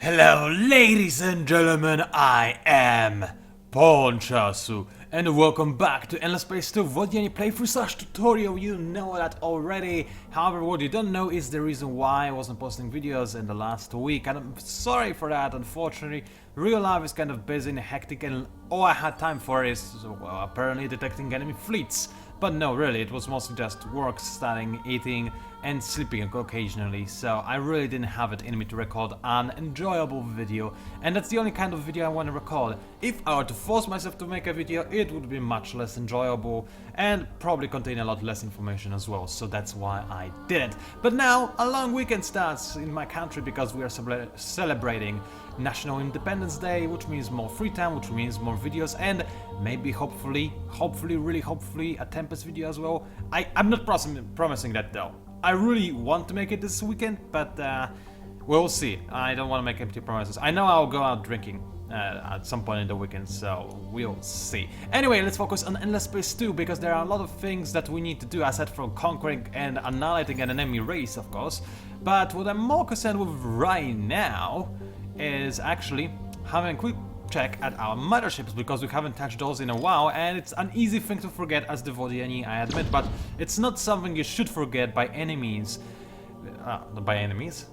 Hello, ladies and gentlemen, I am PANCZASU, and welcome back to Endless Space 2 Vodyani playthrough/tutorial. You know that already. However, what you don't know is the reason why I wasn't posting videos in the last week, and I'm sorry for that. Unfortunately, real life is kind of busy and hectic, and all I had time for is, well, apparently detecting enemy fleets. But no, really, it was mostly just work, studying, eating, and sleeping occasionally, so I really didn't have it in me to record an enjoyable video, and that's the only kind of video I want to record. If I were to force myself to make a video, it would be much less enjoyable, and probably contain a lot less information as well, so that's why I didn't. But now, a long weekend starts in my country because we are celebrating National Independence Day, which means more free time, which means more videos, and maybe hopefully, really hopefully, a Tempest video as well. I'm not promising that though. I really want to make it this weekend, but we'll see. I don't want to make empty promises. I know I'll go out drinking at some point in the weekend, so we'll see. Anyway, let's focus on Endless Space 2, because there are a lot of things that we need to do aside from conquering and annihilating an enemy race, of course. But what I'm more concerned with right now is actually having a quick check at our motherships, because we haven't touched those in a while, and it's an easy thing to forget as the Vodyani, I admit, but it's not something you should forget by any means. Not by any means.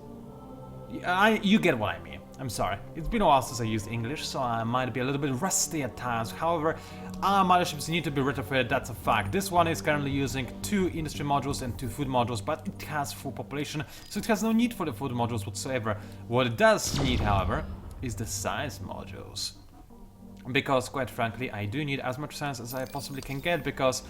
You get what I mean. I'm sorry. It's been a while since I used English, so I might be a little bit rusty at times. However, our motherships need to be retrofitted, that's a fact. This one is currently using 2 industry modules and 2 food modules, but it has full population, so it has no need for the food modules whatsoever. What it does need, however, is the science modules. Because, quite frankly, I do need as much science as I possibly can get, because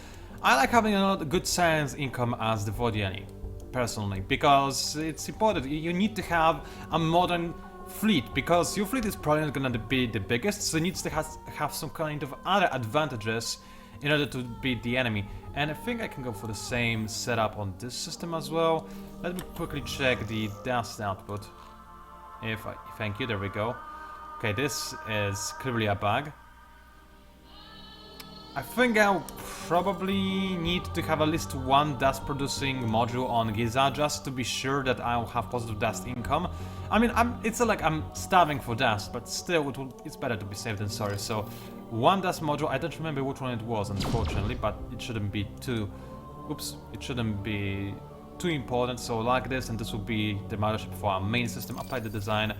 I like having a good science income as the Vodyani, personally, because it's important. You need to have a modern fleet, because your fleet is probably not gonna be the biggest, so it needs to have some kind of other advantages in order to beat the enemy. And I think I can go for the same setup on this system as well. Let me quickly check the dust output. Thank you, there we go. Okay, this is clearly a bug. I think I'll probably need to have at least one dust producing module on Giza, just to be sure that I'll have positive dust income. I mean, it's not like I'm starving for dust, but still it's better to be safe than sorry. So one dust module, I don't remember which one it was, unfortunately, but it shouldn't be too, it shouldn't be too important. So like this, and this will be the mothership for our main system. Apply the design,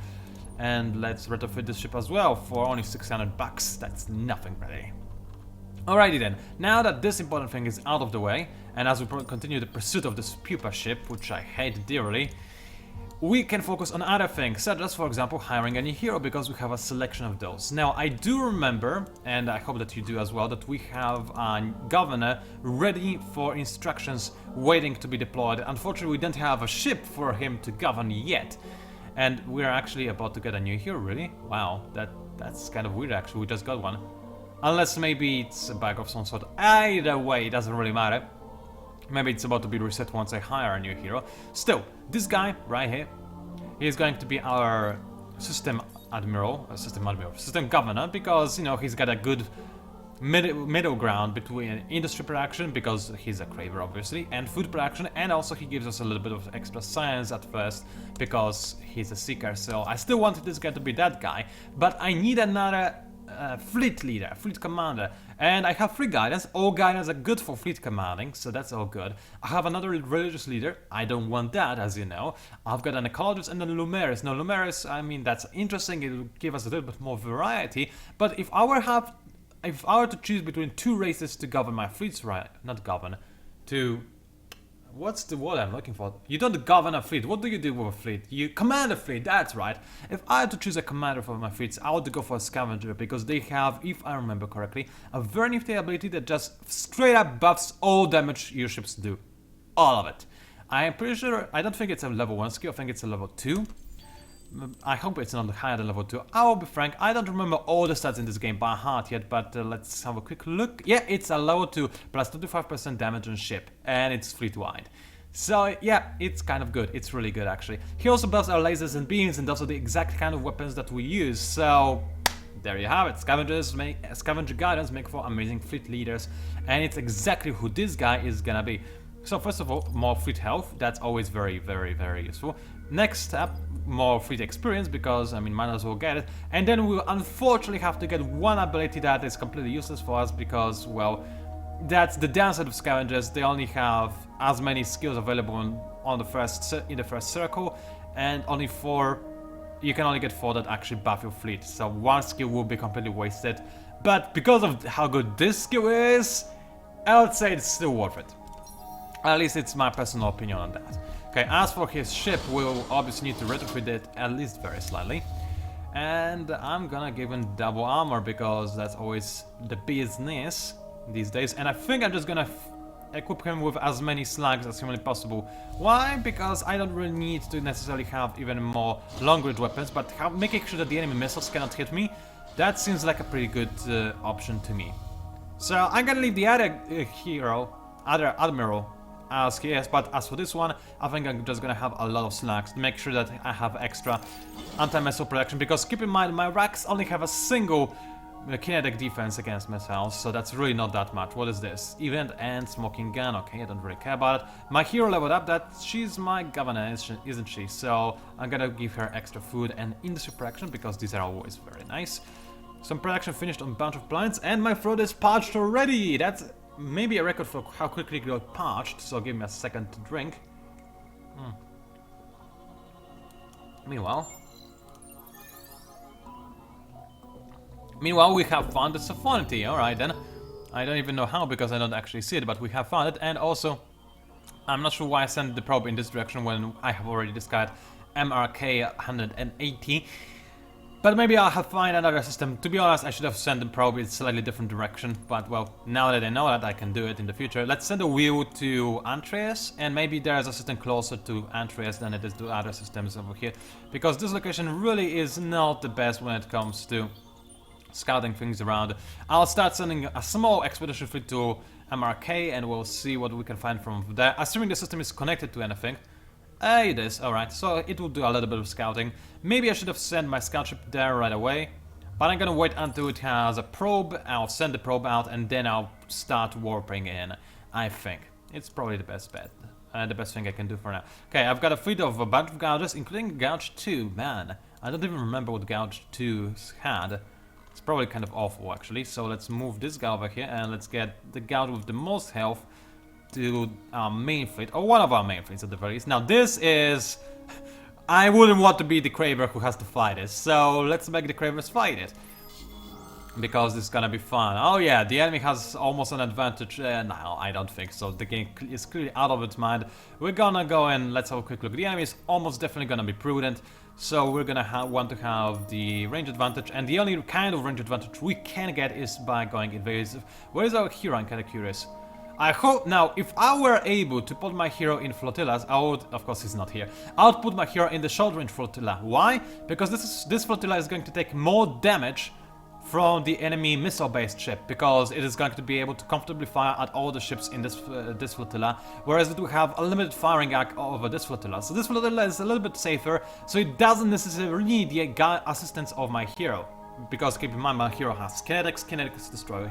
and let's retrofit this ship as well for only 600 bucks. That's nothing really. Alrighty then, now that this important thing is out of the way, and as we continue the pursuit of this pupa ship, which I hate dearly, we can focus on other things, such as, for example, hiring a new hero, because we have a selection of those. Now, I do remember, and I hope that you do as well, that we have a governor ready for instructions waiting to be deployed. Unfortunately, we don't have a ship for him to govern yet. And we're actually about to get a new hero, really? Wow, that's kind of weird actually, we just got one. Unless maybe it's a bug of some sort. Either way, it doesn't really matter. Maybe it's about to be reset once I hire a new hero. Still, this guy right here, he is going to be our system governor, because, you know, he's got a good middle ground between industry production, because he's a craver obviously, and food production, and also he gives us a little bit of extra science at first because he's a seeker. So I still wanted this guy to be that guy, but I need another fleet leader, fleet commander, and I have 3 guidance. All guidance are good for fleet commanding, so that's all good. I have another religious leader. I don't want that, as you know. I've got an ecologist and a Lumeris. Now Lumeris, I mean, that's interesting, it will give us a little bit more variety, but if I were to choose between 2 races to govern my fleets, right? Not govern, to... What's the word I'm looking for? You don't govern a fleet. What do you do with a fleet? You command a fleet, that's right. If I had to choose a commander for my fleets, I would go for a scavenger, because they have, if I remember correctly, a very nifty ability that just straight up buffs all damage your ships do. All of it. I'm pretty sure, I don't think it's a level 1 skill, I think it's a level 2. I hope it's not higher than level 2. I will be frank, I don't remember all the stats in this game by heart yet, but let's have a quick look. Yeah, it's a level 2 plus 25% damage on ship, and it's fleet-wide. So yeah, it's kind of good, it's really good actually. He also buffs our lasers and beams, and those are the exact kind of weapons that we use, so there you have it. Scavenger guidance make for amazing fleet leaders, and it's exactly who this guy is gonna be. So first of all, more fleet health, that's always very, very, very useful. next step, more free experience, because I mean might as well get it, and then we'll unfortunately have to get one ability that is completely useless for us because, well, that's the downside of scavengers. They only have as many skills available in the first circle, and only 4. You can only get 4 that actually buff your fleet, so one skill will be completely wasted. But because of how good this skill is, I would say it's still worth it. At least it's my personal opinion on that. Okay, as for his ship, we'll obviously need to retrofit it at least very slightly. And I'm gonna give him double armor because that's always the business these days. And I think I'm just gonna equip him with as many slugs as humanly possible. Why? Because I don't really need to necessarily have even more long-range weapons, but making sure that the enemy missiles cannot hit me, that seems like a pretty good option to me. So I'm gonna leave the other other admiral as he is, but as for this one, I think I'm just gonna have a lot of slugs to make sure that I have extra anti-missile protection, because keep in mind my racks only have a single kinetic defense against missiles, so that's really not that much. What is this? Event and smoking gun. Okay, I don't really care about it. My hero leveled up. That she's my governor, isn't she? So I'm gonna give her extra food and industry protection because these are always very nice. Some production finished on a bunch of plants, and my throat is parched already. That's maybe a record for how quickly it got parched. So give me a second to drink. Meanwhile, we have found the Sophonicity. Alright then. I don't even know how because I don't actually see it, but we have found it. And also, I'm not sure why I sent the probe in this direction when I have already discovered MRK 180. But maybe I'll have find another system. To be honest, I should have sent the probe in a slightly different direction. But well, now that I know that, I can do it in the future. Let's send a wheel to Antreus, and maybe there's a system closer to Antreus than it is to other systems over here. Because this location really is not the best when it comes to scouting things around. I'll start sending a small expedition fleet to MRK, and we'll see what we can find from there. Assuming the system is connected to anything. It is, alright, so it will do a little bit of scouting. Maybe I should have sent my scout ship there right away, but I'm gonna wait until it has a probe. I'll send the probe out and then I'll start warping in, I think. It's probably the best bet, the best thing I can do for now. Okay, I've got a fleet of a bunch of gouges, including Gouge 2, man. I don't even remember what Gouge 2 had. It's probably kind of awful actually, so let's move this guy over here and let's get the gouge with the most health to our main fleet, or one of our main fleets at the very least. Now this is... I wouldn't want to be the Craver who has to fight this, so let's make the Cravers fight it. Because it's gonna be fun. Oh yeah, the enemy has almost an advantage. No, I don't think so. The game is clearly out of its mind. We're gonna go and let's have a quick look. The enemy is almost definitely gonna be prudent, so we're gonna want to have the range advantage, and the only kind of range advantage we can get is by going invasive. Where is our hero? I'm kinda curious. I hope now, if I were able to put my hero in flotillas, I would, of course he's not here, I would put my hero in the short range flotilla. Why? Because this flotilla is going to take more damage from the enemy missile-based ship, because it is going to be able to comfortably fire at all the ships in this flotilla, whereas it will have a limited firing arc over this flotilla. So this flotilla is a little bit safer, so it doesn't necessarily need the assistance of my hero. Because keep in mind, my hero has kinetics destroy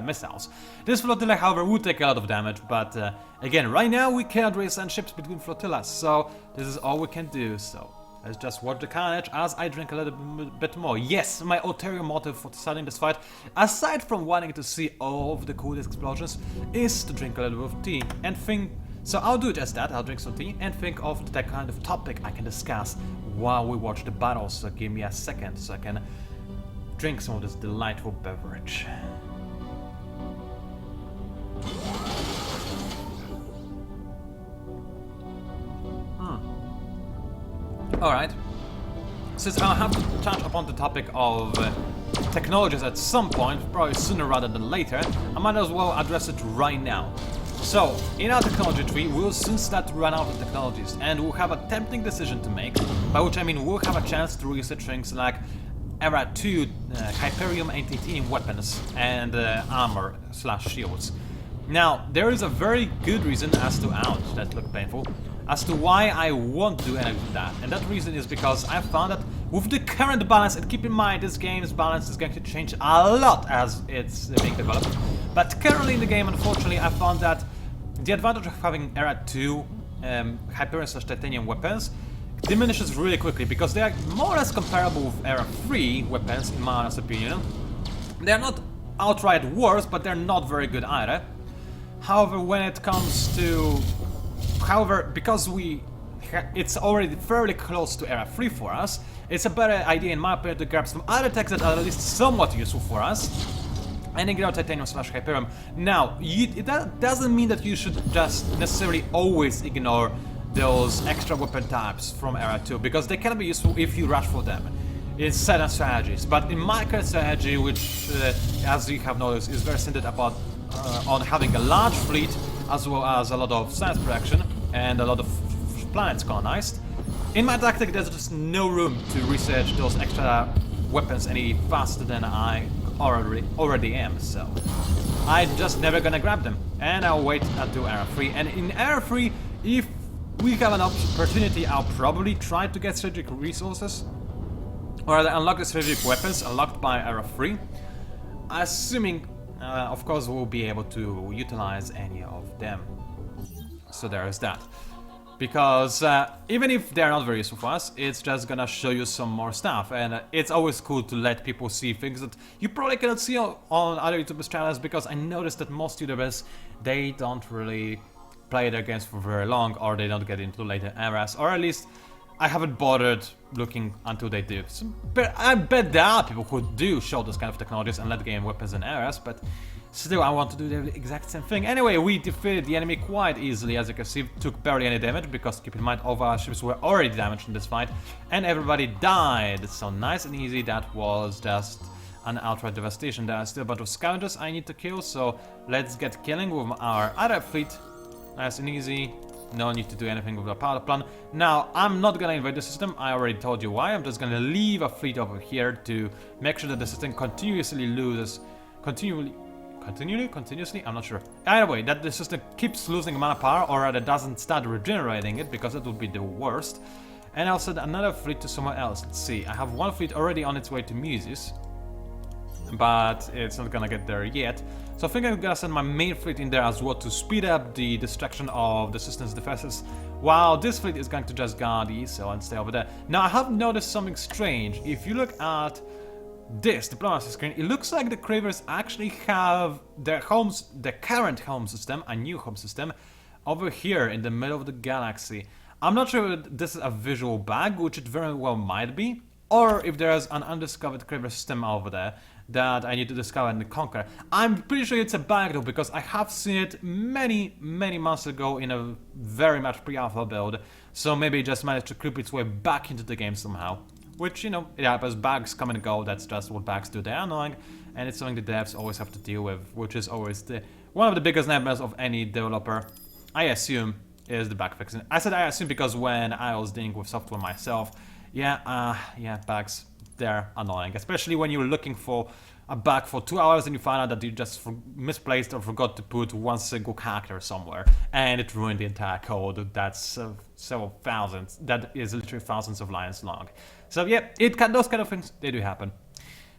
missiles. This flotilla, however, would take a lot of damage, but again, right now we cannot really send ships between flotillas, so this is all we can do, so let's just watch the carnage as I drink a little bit more. Yes, my ulterior motive for starting this fight, aside from wanting to see all of the coolest explosions, is to drink a little bit of tea and think. So I'll do just that, I'll drink some tea and think of the kind of topic I can discuss while we watch the battles, so give me a second so I can drink some of this delightful beverage. Alright. Since I'll have to touch upon the topic of technologies at some point, probably sooner rather than later, I might as well address it right now. So, in our technology tree, we'll soon start to run out of technologies, and we'll have a tempting decision to make, by which I mean we'll have a chance to research things like Era 2 Hyperium and Titanium weapons and armor/shields. Now, there is a very good reason as to, ouch, that looked painful, as to why I won't do any of that, and that reason is because I found that with the current balance, and keep in mind this game's balance is going to change a lot as it's being developed, but currently in the game, unfortunately, I found that the advantage of having Era 2 Hyperium/Titanium weapons diminishes really quickly because they are more or less comparable with Era 3 weapons, in my honest opinion. They're not outright worse, but they're not very good either. However, when it comes to... However, because it's already fairly close to Era 3 for us, it's a better idea in my opinion to grab some other techs that are at least somewhat useful for us. And then get out Titanium / Hyperium. Now, that doesn't mean that you should just necessarily always ignore those extra weapon types from Era 2, because they can be useful if you rush for them in certain strategies. But in my current strategy, which, as you have noticed, is very centered about on having a large fleet, as well as a lot of science production and a lot of planets colonized, in my tactic there's just no room to research those extra weapons any faster than I already am, so I'm just never gonna grab them, and I'll wait until Era 3. And in Era 3, if we have an opportunity, I'll probably try to get strategic resources, or unlock the strategic weapons unlocked by Era 3, assuming, of course, we'll be able to utilize any of them. So there is that. Because even if they're not very useful for us, it's just gonna show you some more stuff, and it's always cool to let people see things that you probably cannot see on other YouTubers' channels, because I noticed that most YouTubers, they don't really play their games for very long, or they don't get into later eras, or at least I haven't bothered looking until they do. So, but I bet there are people who do show those kind of technologies and let game weapons and eras, but still, I want to do the exact same thing. Anyway, we defeated the enemy quite easily, as you can see. Took barely any damage, because keep in mind, all of our ships were already damaged in this fight, and everybody died. So nice and easy, that was just an outright devastation. There are still a bunch of scavengers I need to kill, so let's get killing with our other fleet. Nice and easy. No need to do anything with the power plan. Now, I'm not gonna invade the system, I already told you why. I'm just gonna leave a fleet over here to make sure that the system continuously loses... Continuously? I'm not sure. Either way, that the system keeps losing mana power, or rather doesn't start regenerating it, because it would be the worst. And I'll send another fleet to somewhere else. Let's see, I have one fleet already on its way to Muses, but it's not gonna get there yet. So I think I'm gonna send my main fleet in there as well to speed up the destruction of the system's defenses, while this fleet is going to just guard the ESO and stay over there. Now, I have noticed something strange. If you look at this diplomacy screen, it looks like the Cravers actually have their current home system, a new home system, over here in the middle of the galaxy. I'm not sure if this is a visual bug, which it very well might be, or if there's an undiscovered Craver system over there that I need to discover and conquer. I'm pretty sure it's a bug though, because I have seen it many months ago in a very much pre-alpha build, so maybe it just managed to creep its way back into the game somehow. Which, you know, it happens, bugs come and go, that's just what bugs do, they're annoying, and it's something the devs always have to deal with, which is always one of the biggest nightmares of any developer, I assume, is the bug fixing. I said I assume because when I was dealing with software myself, yeah, bugs, they're annoying, especially when you're looking for a bug for 2 hours and you find out that you just misplaced or forgot to put one single character somewhere, and it ruined the entire code. That's several thousands, that is literally thousands of lines long. So yeah, those kind of things, they do happen.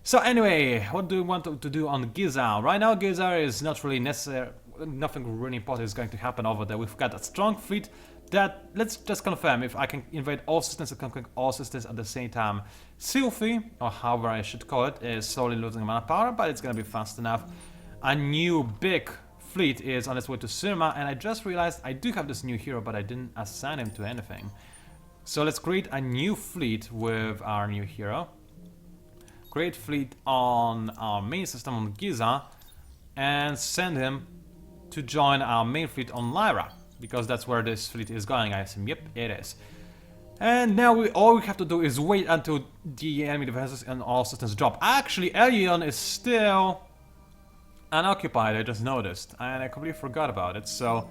So anyway, what do we want to do on Giza? Right now Giza is not really necessary, nothing really important is going to happen over there. We've got a strong fleet that, let's just confirm, if I can invade all systems and conquer all systems at the same time. Sylphie, or however I should call it, is slowly losing mana power, but it's gonna be fast enough. A new big fleet is on its way to Surma, and I just realized I do have this new hero, but I didn't assign him to anything. So let's create a new fleet with our new hero. Create fleet on our main system on Giza, and send him to join our main fleet on Lyra, because that's where this fleet is going, I assume. Yep, it is. And now all we have to do is wait until the enemy defenses and all systems drop. Actually, Elion is still unoccupied, I just noticed, and I completely forgot about it, so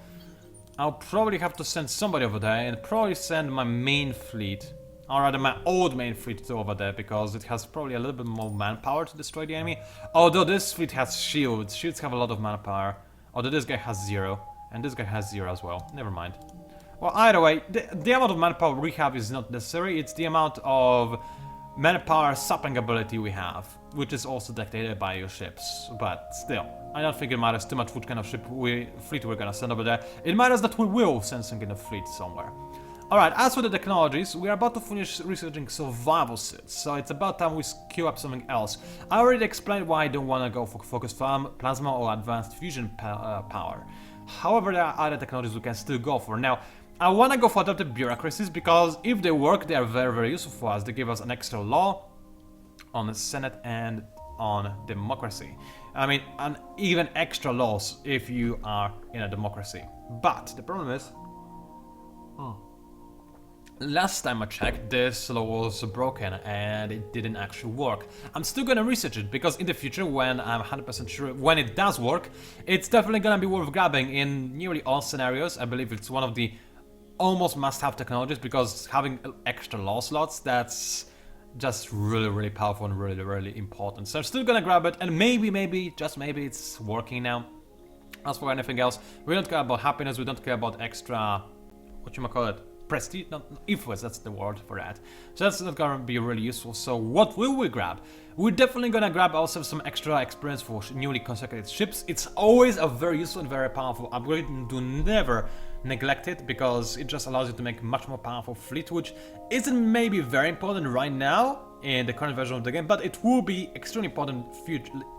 I'll probably have to send somebody over there, and probably send my main fleet, or rather my old main fleet to over there, because it has probably a little bit more manpower to destroy the enemy. Although this fleet has shields, shields have a lot of manpower. Although this guy has 0, and this guy has 0 as well, never mind. Well, either way, the amount of manpower we have is not necessary, it's the amount of manpower sapping ability we have, which is also dictated by your ships, but still, I don't think it matters too much what kind of fleet we're gonna send over there. It matters that we will send some kind of fleet somewhere. Alright, as for the technologies, we are about to finish researching survival suits, so it's about time we queue up something else. I already explained why I don't want to go for focus farm, plasma or advanced fusion power. However, there are other technologies we can still go for. Now, I want to go for adaptive bureaucracies because if they work, they are very, very useful for us. They give us an extra law on the Senate and on democracy. I mean, and even extra laws if you are in a democracy. But the problem is, last time I checked, this law was broken and it didn't actually work. I'm still gonna research it because in the future, when I'm 100% sure when it does work, it's definitely gonna be worth grabbing in nearly all scenarios. I believe it's one of the almost must-have technologies because having extra law slots, that's just really, really powerful and really, really important. So I'm still gonna grab it and maybe, just maybe it's working now. As for anything else, we don't care about happiness, we don't care about extra, prestige, not influence, that's the word for that. So that's not gonna be really useful. So what will we grab? We're definitely gonna grab ourselves some extra experience for newly constructed ships. It's always a very useful and very powerful upgrade. Do never neglect it because it just allows you to make a much more powerful fleet, which isn't maybe very important right now in the current version of the game, but it will be extremely important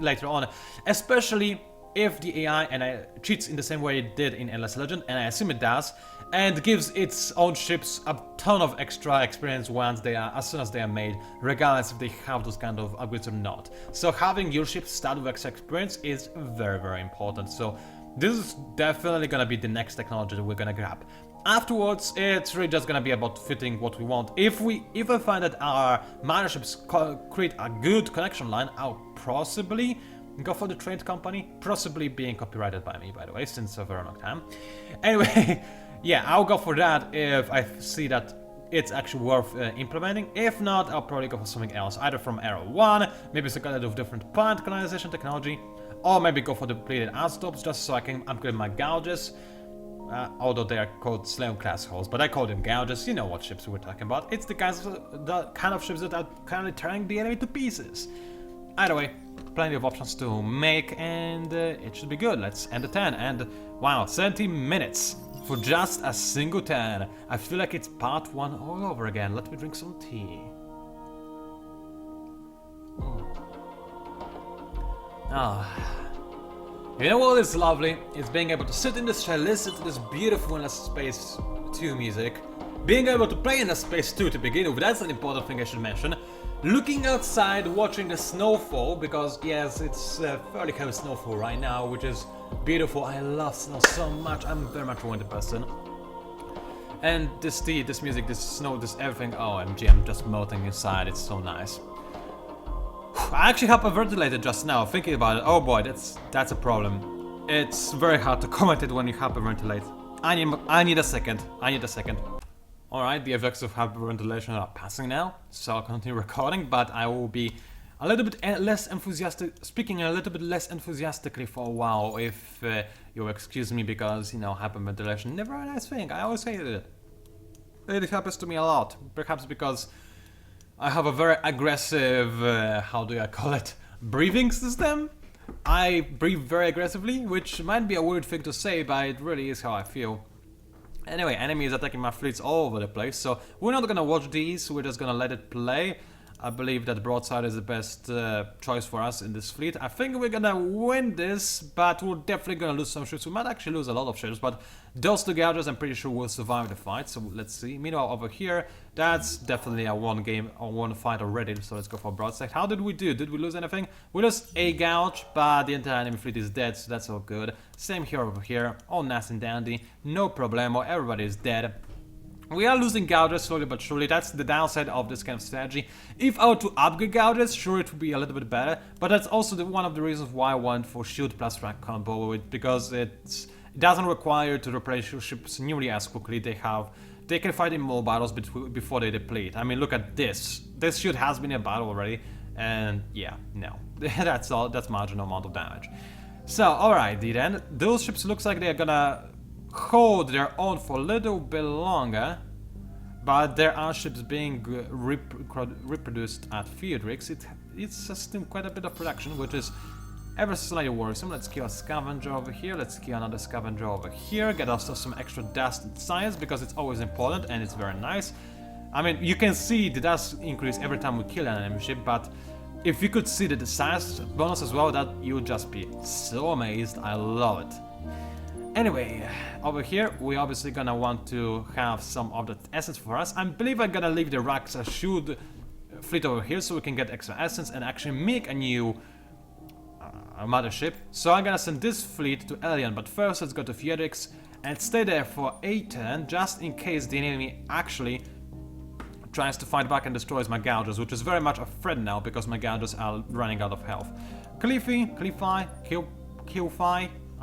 later on, especially if the AI cheats in the same way it did in Endless Legend, and I assume it does, and gives its own ships a ton of extra experience as soon as they are made, regardless if they have those kind of upgrades or not. So having your ship started with extra experience is very, very important. So this is definitely gonna be the next technology that we're gonna grab. Afterwards, it's really just gonna be about fitting what we want. If I find that our miner ships create a good connection line, I'll possibly go for the trade company, possibly being copyrighted by me, by the way, since a very long time. Anyway, yeah, I'll go for that if I see that it's actually worth implementing. If not, I'll probably go for something else, either from Arrow 1, maybe some kind of different plant colonization technology, or maybe go for depleted isotopes just so I can upgrade my gouges. Although they are called Slam class hulls, but I call them gouges. You know what ships we're talking about. It's the kind of ships that are currently tearing the enemy to pieces. Either way, plenty of options to make, and it should be good. Let's end the 10, and wow, 70 minutes for just a single 10. I feel like it's part 1 all over again. Let me drink some tea. You know what is lovely? It's being able to sit in this chair, listen to this beautiful Endless Space 2 music, being able to play Endless Space 2 to begin with, that's an important thing I should mention. Looking outside, watching the snowfall, because yes, it's fairly heavy snowfall right now, which is beautiful. I love snow so much, I'm very much a winter person. And this tea, this music, this snow, this everything, OMG, I'm just melting inside, it's so nice. I actually hyperventilated just now, thinking about it. Oh boy, that's a problem. It's very hard to comment it when you hyperventilate. I need a second. Alright, the effects of hyperventilation are passing now, so I'll continue recording, but I will be a little bit less enthusiastic, speaking a little bit less enthusiastically for a while, if you'll excuse me, because, you know, hyperventilation, never a nice thing, I always hated it. It happens to me a lot, perhaps because I have a very aggressive, how do I call it, breathing system? I breathe very aggressively, which might be a weird thing to say, but it really is how I feel. Anyway, enemies attacking my fleets all over the place, so we're not gonna watch these, we're just gonna let it play. I believe that broadside is the best choice for us in this fleet. I think we're gonna win this, but we're definitely gonna lose some ships. We might actually lose a lot of ships, but those two gouges I'm pretty sure will survive the fight, so let's see. Meanwhile, over here, that's definitely a one fight already, so let's go for broadside. How did we do? Did we lose anything? We lost a gouge, but the entire enemy fleet is dead, so that's all good. Same here over here, all nice and dandy, no problemo, everybody is dead. We are losing gouges slowly but surely, that's the downside of this kind of strategy. If I were to upgrade gouges, sure it would be a little bit better, but that's also one of the reasons why I went for shield plus frag combo, because it doesn't require to replace your ships nearly as quickly. They can fight in more battles before they deplete. I mean, look at this. This shield has been in a battle already, and yeah, no. That's marginal amount of damage. So, alrighty then, those ships looks like they're gonna hold their own for a little bit longer, but there are ships being reproduced at Theodrix. It's still quite a bit of production, which is ever so slightly worrisome. Let's kill a scavenger over here, let's kill another scavenger over here, get ourselves some extra dust and science, because it's always important and it's very nice. I mean, you can see the dust increase every time we kill an enemy ship, but if you could see the science bonus as well, that you would just be so amazed. I love it. Anyway, over here, we're obviously gonna want to have some of the essence for us. I believe I'm gonna leave the Rakshasud fleet over here so we can get extra essence and actually make a new mothership. So I'm gonna send this fleet to Elion, but first let's go to Fiedrix and stay there for a turn, just in case the enemy actually tries to fight back and destroys my Gougers, which is very much a threat now because my Gougers are running out of health. Kilfi,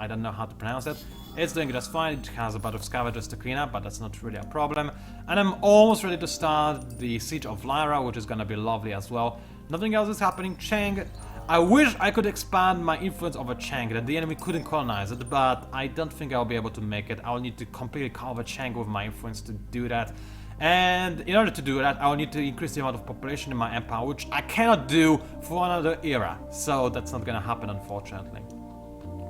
I don't know how to pronounce it. It's doing just fine, it has a bunch of scavengers to clean up, but that's not really a problem. And I'm almost ready to start the Siege of Lyra, which is gonna be lovely as well. Nothing else is happening. Chang, I wish I could expand my influence over Chang, that the enemy couldn't colonize it, but I don't think I'll be able to make it. I'll need to completely cover Chang with my influence to do that. And in order to do that, I'll need to increase the amount of population in my empire, which I cannot do for another era. So that's not gonna happen, unfortunately.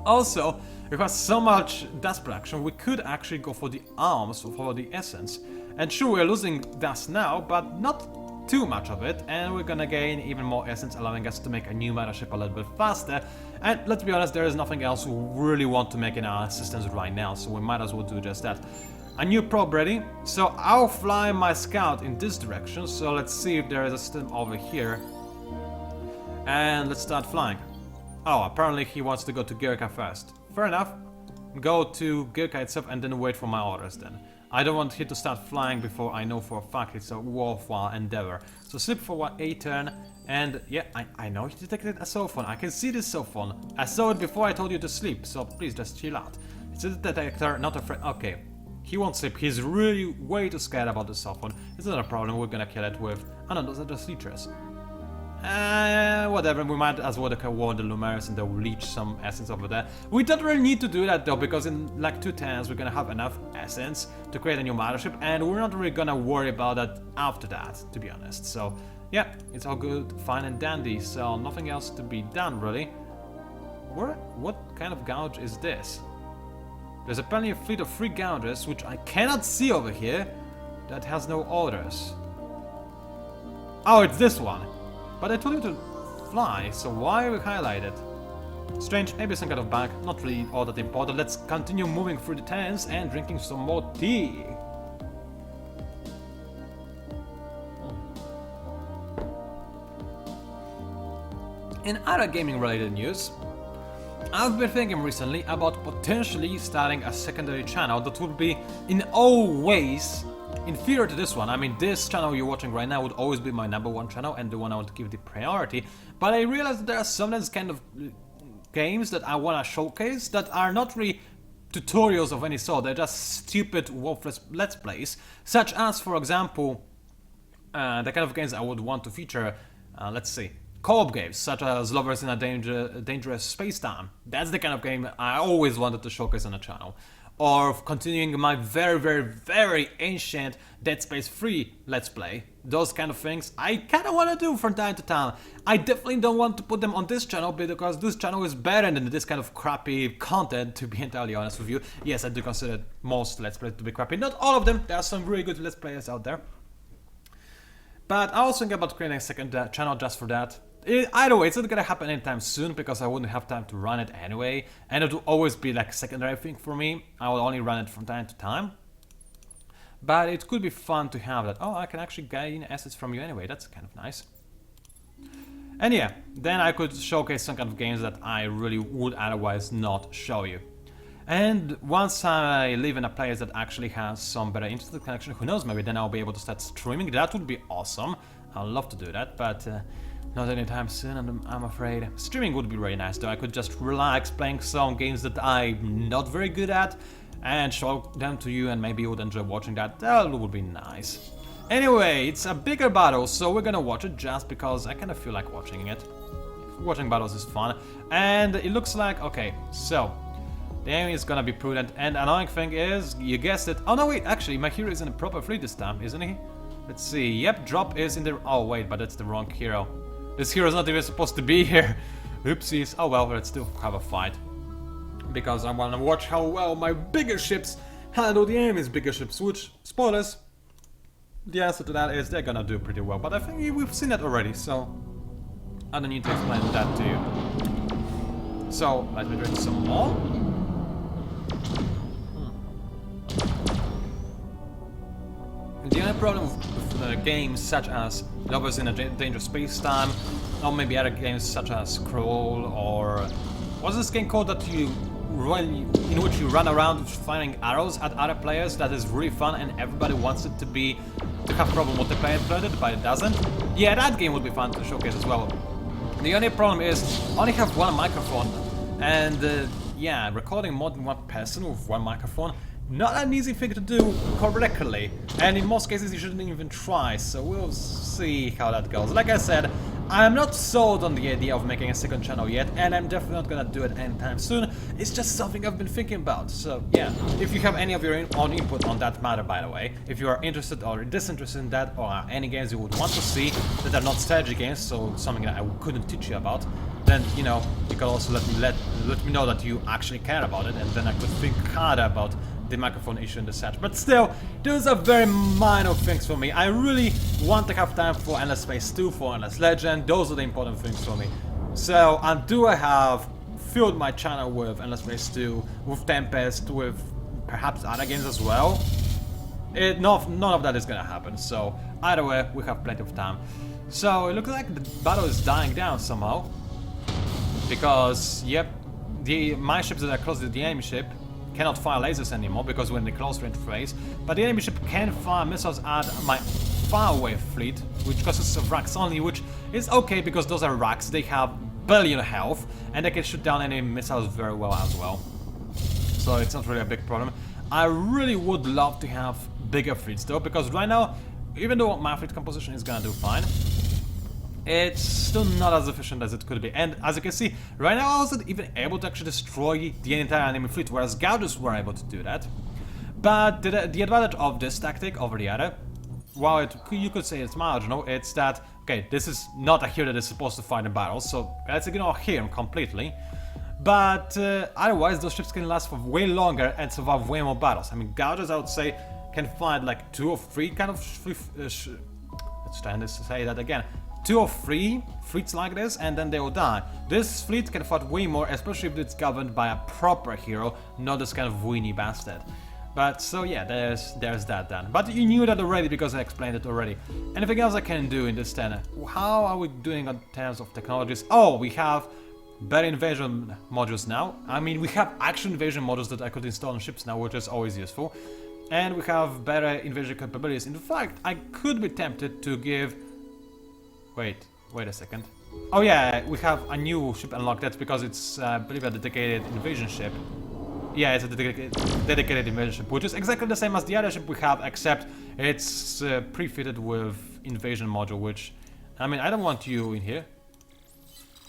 Also, we've got so much dust production, we could actually go for the arms, for the essence. And sure, we're losing dust now, but not too much of it, and we're gonna gain even more essence, allowing us to make a new mothership a little bit faster. And let's be honest, there is nothing else we really want to make in our systems right now, so we might as well do just that. A new probe ready, so I'll fly my scout in this direction, so let's see if there is a system over here. And let's start flying. Oh, apparently he wants to go to Gurkha first. Fair enough. Go to Gurkha itself and then wait for my orders then. I don't want him to start flying before I know for a fact it's a worthwhile endeavor. So sleep for a turn, and yeah, I know he detected a cell phone. I can see this cell phone. I saw it before I told you to sleep, so please just chill out. It's a detector, not a friend. Okay. He won't sleep, he's really way too scared about the cell phone. It's not a problem, we're gonna kill it with... Oh no, those are just leeches. Whatever, we might as well warn the Lumers and they'll leech some essence over there. We don't really need to do that though, because in like 2 turns we're gonna have enough essence to create a new mothership, and we're not really gonna worry about that after that, to be honest. So yeah, it's all good, fine and dandy, so nothing else to be done really. What kind of gouge is this? There's apparently a fleet of 3 Gougers, which I cannot see over here, that has no orders. Oh, it's this one. But I told him to fly, so why we highlight it? Strange, maybe some kind of bug, not really all that important. Let's continue moving through the tents and drinking some more tea. In other gaming related news, I've been thinking recently about potentially starting a secondary channel that would be in all ways inferior to this one. I mean, this channel you're watching right now would always be my #1 channel and the one I want to give the priority, but I realized that there are some kind of games that I want to showcase that are not really tutorials of any sort, they're just stupid, worthless let's plays, such as, for example, the kind of games I would want to feature, let's see, co-op games, such as Lovers in a Dangerous Space-Time. That's the kind of game I always wanted to showcase on the channel. Or continuing my very ancient Dead Space 3 Let's Play. Those kind of things I kinda wanna do from time to time. I definitely don't want to put them on this channel because this channel is better than this kind of crappy content, to be entirely honest with you. Yes, I do consider most Let's Plays to be crappy. Not all of them, there are some really good Let's Players out there. But I was thinking about creating a second channel just for that. Either way, it's not gonna happen anytime soon because I wouldn't have time to run it anyway, and it will always be like a secondary thing for me. I will only run it from time to time. But it could be fun to have that. Oh, I can actually gain assets from you anyway, that's kind of nice. And yeah, then I could showcase some kind of games that I really would otherwise not show you. And once I live in a place that actually has some better internet connection, who knows, maybe then I'll be able to start streaming. That would be awesome. I'd love to do that, but not anytime soon, I'm afraid. Streaming would be really nice though. I could just relax playing some games that I'm not very good at and show them to you, and maybe you would enjoy watching that. That would be nice. Anyway, it's a bigger battle, so we're gonna watch it just because I kind of feel like watching it. Watching battles is fun. And it looks like, okay, so the enemy is gonna be prudent, and annoying thing is, you guessed it. Oh no, wait, actually, my hero is in a proper fleet this time, isn't he? Let's see, yep, drop is in the... Oh wait, but that's the wrong hero. This hero is not even supposed to be here. Oopsies. Oh well, let's still have a fight. Because I want to watch how well my bigger ships handle the enemy's bigger ships, which, spoilers, the answer to that is they're gonna do pretty well. But I think we've seen that already, so I don't need to explain that to you. So, let me drink some more. The only problem with games such as Lovers in a Dangerous Space-Time, or maybe other games such as Scroll, or what's this game called that you run, in which you run around firing arrows at other players? That is really fun, and everybody wants it to have proper multiplayer included, but it doesn't. Yeah, that game would be fun to showcase as well. The only problem is I only have one microphone, and yeah, recording more than one person with one microphone, not an easy thing to do correctly, and in most cases you shouldn't even try, so we'll see how that goes. Like I said, I'm not sold on the idea of making a second channel yet, and I'm definitely not gonna do it anytime soon. It's just something I've been thinking about, so yeah. If you have any of your own input on that matter, by the way, if you are interested or disinterested in that, or any games you would want to see that are not strategy games, so something that I couldn't teach you about, then, you know, you can also let me know that you actually care about it, and then I could think harder about the microphone issue and the such. But still, those are very minor things for me. I really want to have time for Endless Space 2, for Endless Legend. Those are the important things for me. So, do I have filled my channel with Endless Space 2, with Tempest, with perhaps other games as well? None of that is gonna happen, so either way, we have plenty of time. So, it looks like the battle is dying down somehow. Because, yep, my ships that are close to the enemy ship cannot fire lasers anymore because we're in the close range phase, but the enemy ship can fire missiles at my faraway fleet, which consists of racks only, which is okay because those are racks, they have barely no health, and they can shoot down any missiles very well as well. So it's not really a big problem. I really would love to have bigger fleets though, because right now, even though my fleet composition is gonna do fine, it's still not as efficient as it could be. And as you can see, right now I wasn't even able to actually destroy the entire enemy fleet, whereas Gauges were able to do that. But the advantage of this tactic over the other, while you could say it's marginal, it's that, okay, this is not a hero that is supposed to fight in battles, so let's ignore him completely. But otherwise, those ships can last for way longer and survive way more battles. I mean, Gauges, I would say, can fight like 2 or 3 kind of... let's try to say that again. 2 or 3 fleets like this, and then they will die. This fleet can fight way more, especially if it's governed by a proper hero, not this kind of weenie bastard. But so yeah, there's that then. But you knew that already because I explained it already. Anything else I can do in this turn? How are we doing in terms of technologies? Oh, we have better invasion modules now. I mean, we have actual invasion modules that I could install on ships now, which is always useful. And we have better invasion capabilities. In fact, I could be tempted to give... Wait a second. Oh yeah, we have a new ship unlocked. That's because it's, I believe, a dedicated invasion ship. Yeah, it's a dedicated invasion ship, which is exactly the same as the other ship we have, except it's pre-fitted with invasion module, which... I mean, I don't want you in here.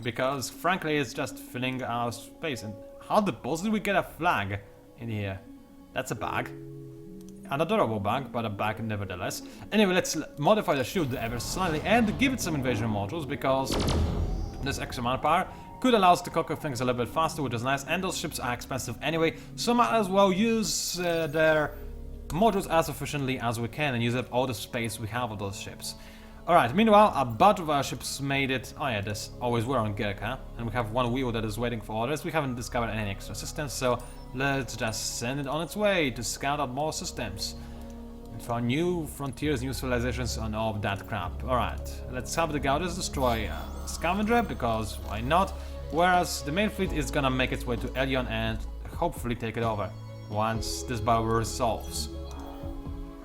Because, frankly, it's just filling our space. And how the balls did we get a flag in here? That's a bag. An adorable bag, but a bag nevertheless. Anyway, let's modify the shield ever slightly and give it some invasion modules, because this extra manpower could allow us to conquer things a little bit faster, which is nice, and those ships are expensive anyway, so might as well use their modules as efficiently as we can and use up all the space we have of those ships. Alright, meanwhile, a bunch of our ships made it... Oh yeah, this always were on Gurkha, and we have one wheel that is waiting for orders. We haven't discovered any extra systems, so let's just send it on its way to scout out more systems. And for new frontiers, new civilizations, and all of that crap. Alright, let's have the Gaudes destroy Scavenger, because why not? Whereas the main fleet is gonna make its way to Elion and hopefully take it over once this battle resolves.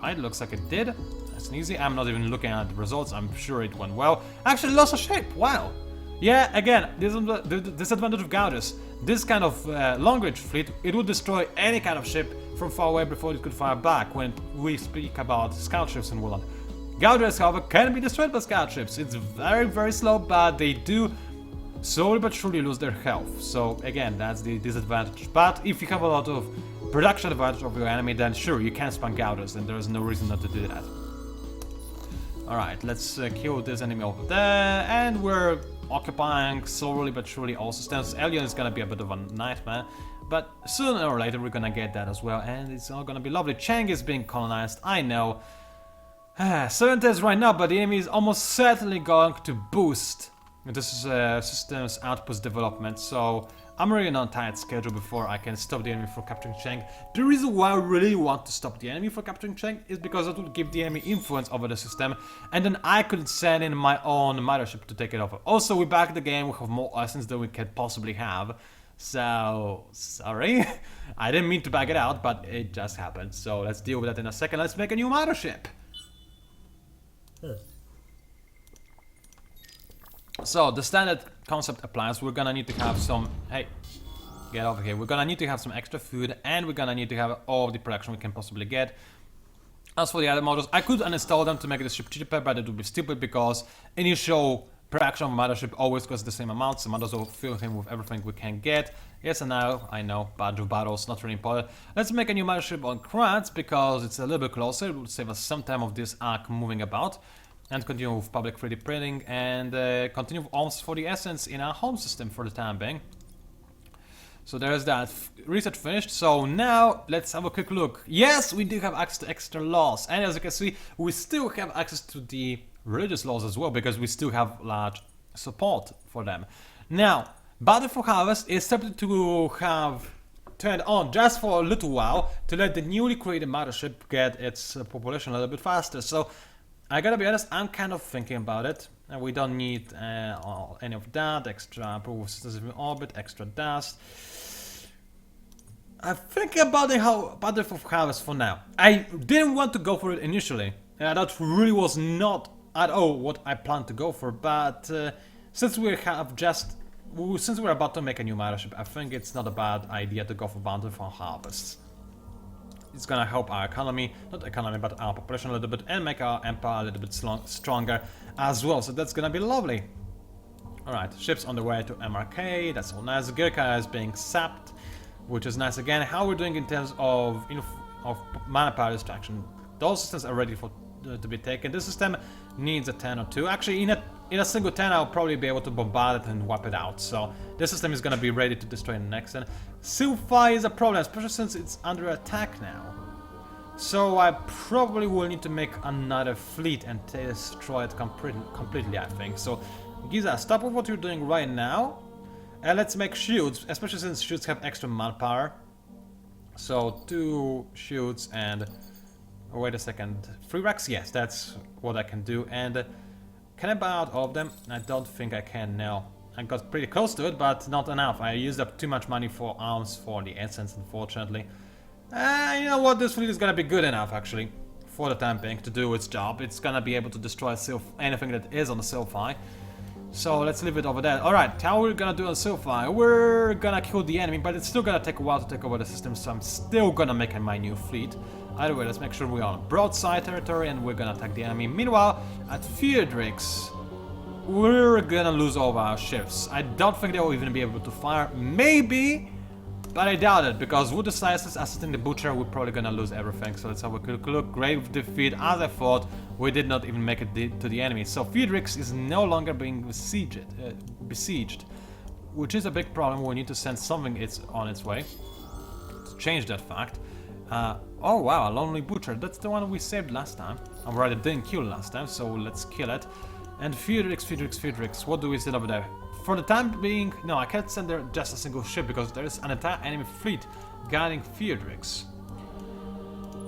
Right, looks like it did. Nice and easy. I'm not even looking at the results, I'm sure it went well. Actually lost a ship, wow! Yeah, again, this is the disadvantage of Gauges. This kind of long-range fleet, it would destroy any kind of ship from far away before it could fire back when we speak about scout ships and whatnot. Gauges, however, can be destroyed by scout ships. It's very, very slow, but they do slowly but surely lose their health. So again, that's the disadvantage. But if you have a lot of production advantage of your enemy, then sure, you can spam Gaudes, and there's no reason not to do that. Alright, let's kill this enemy over there, and we're occupying slowly but surely all systems. Alien is gonna be a bit of a nightmare, but sooner or later we're gonna get that as well, and it's all gonna be lovely. Chang is being colonized, I know. 7 days right now, but the enemy is almost certainly going to boost this system's output development, so I'm really on a tight schedule before I can stop the enemy from capturing Chang. The reason why I really want to stop the enemy from capturing Chang is because it would give the enemy influence over the system, and then I could send in my own mothership to take it over. Also, we're back in the game, we have more essence than we could possibly have. So, sorry. I didn't mean to back it out, but it just happened. So let's deal with that in a second. Let's make a new mothership. So the standard concept applies. We're gonna need to have some... Hey, get over here. We're gonna need to have some extra food, and we're gonna need to have all the production we can possibly get. As for the other models, I could uninstall them to make the ship cheaper, but it would be stupid because initial production of mothership always costs the same amount, so might as well fill him with everything we can get. Yes, and now I know, badge of battles, not really important. Let's make a new mothership on Kratz because it's a little bit closer. It will save us some time of this arc moving about. And continue with public 3D printing and continue with arms for the essence in our home system for the time being. So there's that. Research finished. So now let's have a quick look. Yes, we do have access to extra laws, and as you can see, we still have access to the religious laws as well because we still have large support for them. Now, Battle for Harvest is subject to have turned on just for a little while to let the newly created mothership get its population a little bit faster. So I gotta be honest, I'm kind of thinking about it, and we don't need any of that, extra approval systems in orbit, extra dust. I'm thinking about it how Battle for Harvest for now. I didn't want to go for it initially, that really was not at all what I planned to go for, but since we're about to make a new mothership, I think it's not a bad idea to go for Battle for Harvest. It's gonna help our economy, not economy, but our population a little bit, and make our empire a little bit stronger as well. So that's gonna be lovely. Alright, ships on the way to MRK, that's all nice. Gurkha is being sapped, which is nice again. How we're doing in terms of manpower distraction. Those systems are ready for to be taken. This system needs a 10 or 2. Actually, in a single 10, I'll probably be able to bombard it and wipe it out. So this system is gonna be ready to destroy the next one. Silphi is a problem, especially since it's under attack now. So I probably will need to make another fleet and destroy it completely, I think. So Giza, stop with what you're doing right now. And let's make shields, especially since shields have extra manpower. So 2 shields and... Oh, wait a second. 3 racks? Yes, that's what I can do. And can I buy out all of them? I don't think I can now. I got pretty close to it, but not enough. I used up too much money for arms for the essence, unfortunately. You know what? This fleet is gonna be good enough, actually, for the time being, to do its job. It's gonna be able to destroy anything that is on the Silphi. So let's leave it over there. Alright, how we're gonna do on Silphi? We're gonna kill the enemy, but it's still gonna take a while to take over the system, so I'm still gonna make my new fleet. Either way, let's make sure we're on broadside territory and we're gonna attack the enemy. Meanwhile, at Friedrichs, we're gonna lose all of our ships. I don't think they will even be able to fire. Maybe, but I doubt it, because with the slices assisting the butcher, we're probably gonna lose everything. So let's have a quick look. Grave defeat. As I thought, we did not even make it to the enemy. So Friedrichs is no longer being besieged, which is a big problem. We need to send something on its way to change that fact. Oh wow, a lonely butcher. That's the one we saved last time. Or rather, didn't kill last time, so let's kill it. And Friedrichs, what do we send over there? For the time being, no, I can't send there just a single ship because there is an entire enemy fleet guarding Friedrichs.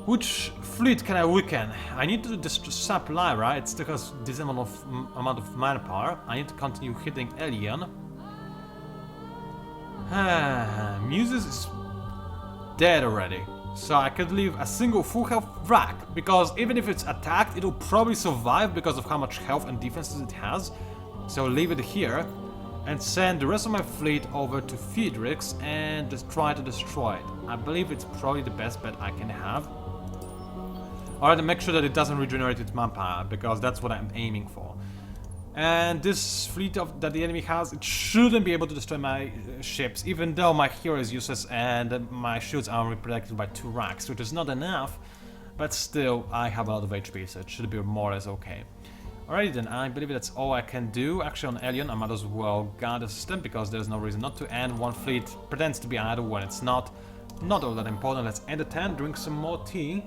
Which fleet can I weaken? I need to supply, right? It still has this amount of manpower. I need to continue hitting Alien. Muses is dead already. So I could leave a single full health rack, because even if it's attacked, it'll probably survive because of how much health and defenses it has. So leave it here and send the rest of my fleet over to Friedrichs and just try to destroy it. I believe it's probably the best bet I can have. Alright, make sure that it doesn't regenerate its manpower, because that's what I'm aiming for. And this fleet that the enemy has, it shouldn't be able to destroy my ships, even though my hero is useless and my shields are only protected by 2 racks, which is not enough, but still I have a lot of HP, so it should be more or less okay. Alright then, I believe that's all I can do. Actually on Alien I might as well guard the system because there's no reason not to, and one fleet pretends to be idle when it's not. Not all that important. Let's end the tent, drink some more tea.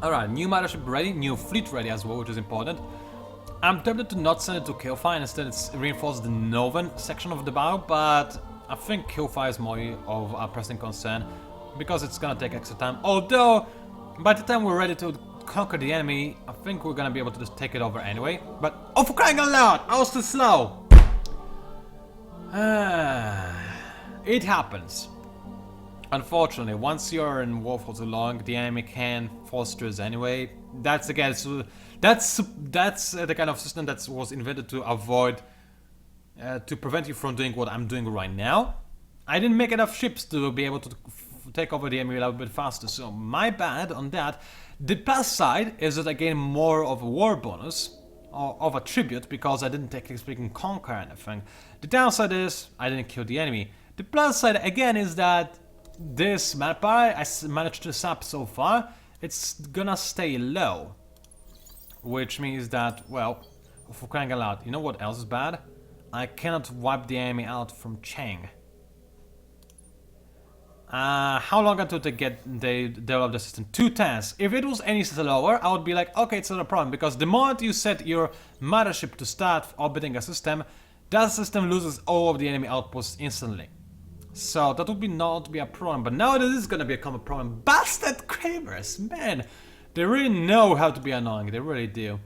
Alright, new mothership ready, new fleet ready as well, which is important. I'm tempted to not send it to Killfire, instead it's reinforced the northern section of the battle, but I think Killfire is more of a pressing concern because it's gonna take extra time. Although, by the time we're ready to conquer the enemy, I think we're gonna be able to just take it over anyway. But, oh, for crying out loud! I was too slow! It happens. Unfortunately, once you're in war for too long, the enemy can foster us anyway. That's again, so that's the kind of system that was invented to avoid, to prevent you from doing what I'm doing right now. I didn't make enough ships to be able to take over the enemy a little bit faster, so my bad on that. The plus side is that I gain more of a war bonus, or of a tribute, because I didn't technically speaking conquer anything. The downside is I didn't kill the enemy. The plus side again is that this manpower I managed to sap so far, it's gonna stay low. Which means that, well, for crying out loud, you know what else is bad? I cannot wipe the enemy out from Chang. How long until they develop the system? 2 turns. If it was any slower, I would be like, okay, it's not a problem, because the moment you set your mothership to start orbiting a system, that system loses all of the enemy outposts instantly. So that would not be a problem, but now this is gonna become a problem. Bastard Kravers, man! They really know how to be annoying, they really do.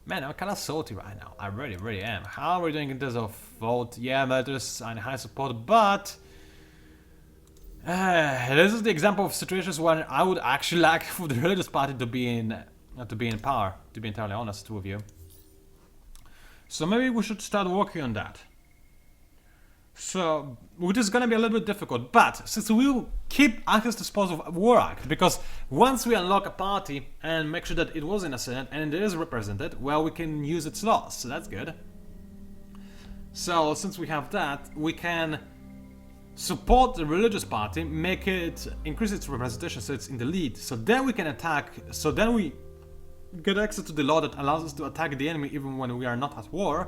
Man, I'm kinda salty right now, I really am. How are we doing in terms of vote? Yeah, there's high support, but... this is the example of situations when I would actually like for the religious party to be in power, to be entirely honest with you. So maybe we should start working on that. So, which is gonna be a little bit difficult, but since we'll keep access to Spoils of War Act, because once we unlock a party and make sure that it was in a Senate and it is represented, well, we can use its laws, so that's good. So, since we have that, we can support the religious party, make it increase its representation so it's in the lead, so then we can attack, so then we get access to the law that allows us to attack the enemy even when we are not at war,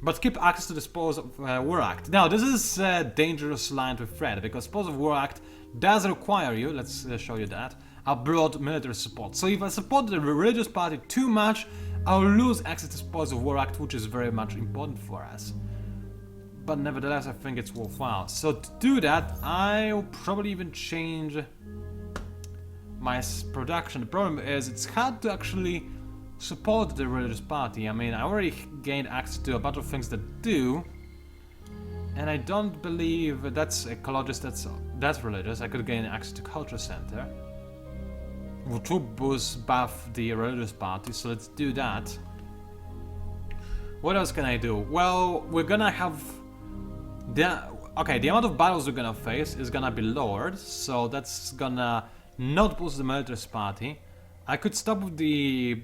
but keep access to the Spoils of War Act. Now this is a dangerous line to thread, because Spoils of War Act does require you, let's show you that, a broad military support. So if I support the religious party too much, I'll lose access to Spoils of War Act, which is very much important for us. But nevertheless, I think it's worthwhile. So to do that, I'll probably even change my production. The problem is it's hard to actually support the religious party. I mean, I already gained access to a bunch of things that do, and I don't believe that's ecologist, that's religious. I could gain access to culture center, which will buff the religious party. So let's do that. What else can I do? Well, we're gonna have the amount of battles we're gonna face is gonna be lowered, so that's gonna not boost the military party. I could stop with the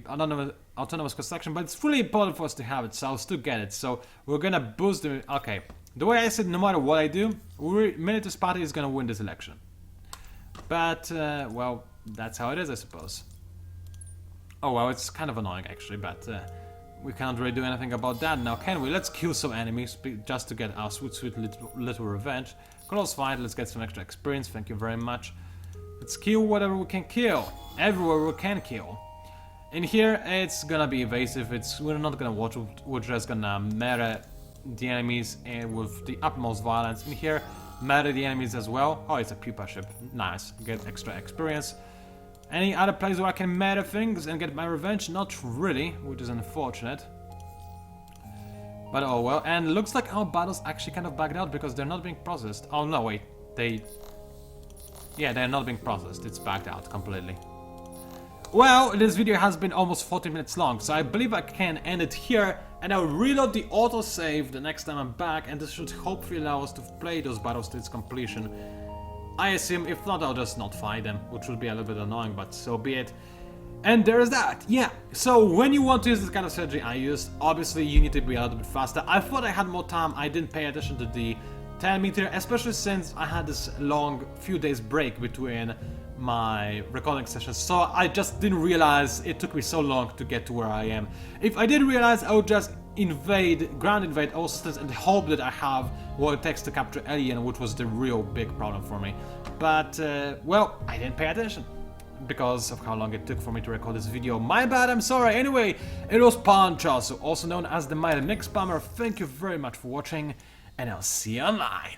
autonomous construction, but it's really important for us to have it, so I'll still get it. So we're gonna boost the... Okay, the way I said, no matter what I do, military party is gonna win this election. But, well, that's how it is, I suppose. Oh, well, it's kind of annoying, actually, but... we can't really do anything about that now, can we? Let's kill some enemies just to get our sweet little revenge. Close fight, let's get some extra experience, thank you very much. Let's kill whatever we can kill, everywhere we can kill. In here, it's gonna be evasive, we're not gonna watch, we're just gonna murder the enemies and with the utmost violence. In here, murder the enemies as well. Oh, it's a pupa ship, nice, get extra experience. Any other place where I can murder things and get my revenge? Not really, which is unfortunate. But oh well, and it looks like our battles actually kind of backed out because they're not being processed. Oh no, wait, yeah, they're not being processed, it's backed out completely. Well, this video has been almost 40 minutes long, so I believe I can end it here, and I'll reload the autosave the next time I'm back, and this should hopefully allow us to play those battles to its completion. I assume, if not, I'll just not fight them, which would be a little bit annoying, but so be it. And there's that, yeah. So when you want to use this kind of strategy I used, obviously you need to be a little bit faster. I thought I had more time, I didn't pay attention to the 10 meter, especially since I had this long few days break between my recording sessions, so I just didn't realize it took me so long to get to where I am. If I did realize, I would just ground invade all systems and hope that I have what it takes to capture Alien, which was the real big problem for me. But, well, I didn't pay attention because of how long it took for me to record this video. My bad, I'm sorry. Anyway, it was PANCZASU, also known as the Mighty Mix Spammer. Thank you very much for watching, and I'll see you online.